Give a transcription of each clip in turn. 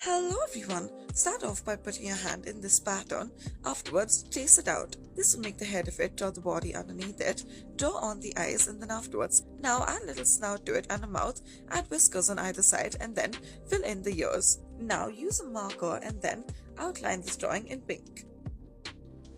Hello everyone! Start off by putting your hand in this pattern. Afterwards, trace it out. This will make the head of it, draw the body underneath it, draw on the eyes, and then afterwards, now add a little snout to it and a mouth, add whiskers on either side, and then fill in the ears. Now use a marker and then outline this drawing in pink.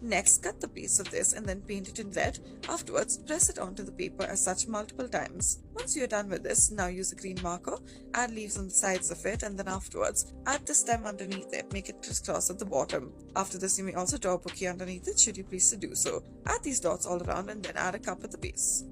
Next, cut the piece of this and then paint it in red. Afterwards, press it onto the paper as such multiple times. Once you're done with this, now use a green marker, add leaves on the sides of it, and then afterwards, add the stem underneath it, make it crisscross at the bottom. After this, you may also draw a bouquet underneath it should you please to do so. Add these dots all around and then add a cup at the base.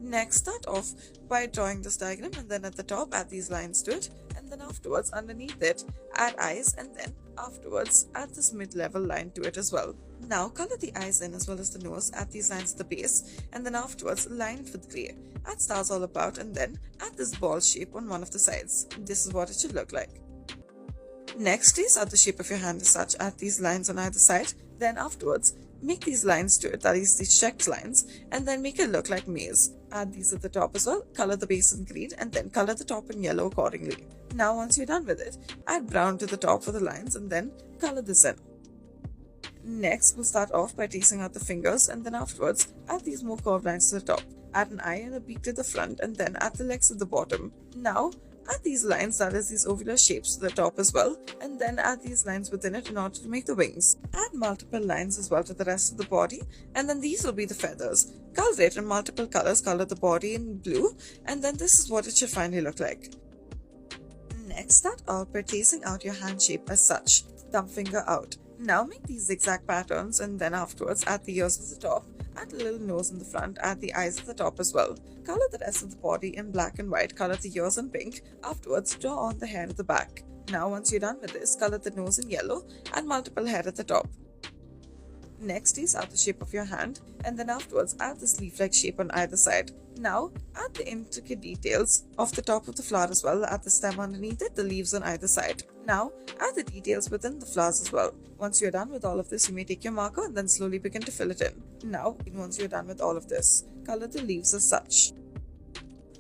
Next, start off by drawing this diagram and then at the top add these lines to it, and then afterwards underneath it add eyes, and then afterwards add this mid-level line to it as well. Now color the eyes in as well as the nose, add these lines at the base, and then afterwards line it with grey. Add stars all about and then add this ball shape on one of the sides. This is what it should look like. Next, trace out the shape of your hand as such, add these lines on either side, then afterwards make these lines to it, that is these checked lines, and then make it look like maze. Add these at the top as well, color the base in green and then color the top in yellow accordingly. Now once you're done with it, add brown to the top for the lines and then color this in. Next, we'll start off by tracing out the fingers and then afterwards add these more curved lines to the top. Add an eye and a beak to the front and then add the legs at the bottom. Now, add these lines, that is these ovular shapes, to the top as well, and then add these lines within it in order to make the wings. Add multiple lines as well to the rest of the body, and then these will be the feathers. Color it in multiple colors, color the body in blue, and then this is what it should finally look like. Next, start out by tracing out your hand shape as such, thumb finger out. Now make these zigzag patterns and then afterwards add the ears at the top, add a little nose in the front, add the eyes at the top as well. Color the rest of the body in black and white, color the ears in pink, afterwards draw on the hair at the back. Now once you're done with this, color the nose in yellow, add multiple hair at the top. Next, trace out the shape of your hand and then afterwards add this leaf-like shape on either side. Now, add the intricate details of the top of the flower as well, add the stem underneath it, the leaves on either side. Now, add the details within the flowers as well. Once you're done with all of this, you may take your marker and then slowly begin to fill it in. Now, once you're done with all of this, color the leaves as such.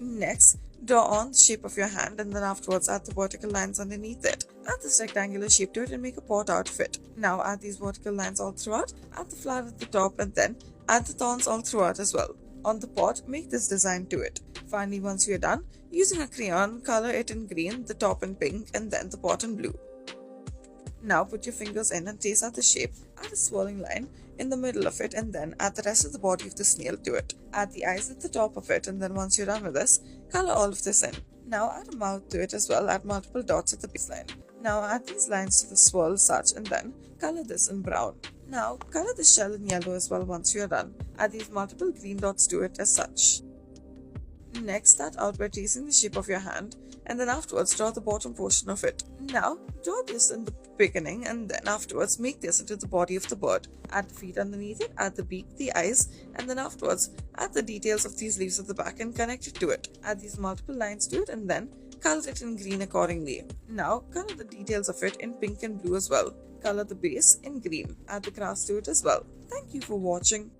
Next, draw on the shape of your hand and then afterwards add the vertical lines underneath it. Add this rectangular shape to it and make a pot out of it. Now add these vertical lines all throughout, add the flower at the top and then add the thorns all throughout as well. On the pot, make this design to it. Finally, once you're done, using a crayon, color it in green, the top in pink and then the pot in blue. Now put your fingers in and trace out the shape, add a swirling line in the middle of it and then add the rest of the body of the snail to it. Add the eyes at the top of it and then once you're done with this, color all of this in. Now add a mouth to it as well, add multiple dots at the baseline. Now add these lines to the swirl such and then color this in brown. Now color the shell in yellow as well once you're done. Add these multiple green dots to it as such. Next, start out by tracing the shape of your hand and then afterwards draw the bottom portion of it. Now, draw this in the beginning and then afterwards make this into the body of the bird. Add the feet underneath it, add the beak, the eyes, and then afterwards add the details of these leaves at the back and connect it to it. Add these multiple lines to it and then color it in green accordingly. Now, color the details of it in pink and blue as well. Color the base in green. Add the grass to it as well. Thank you for watching.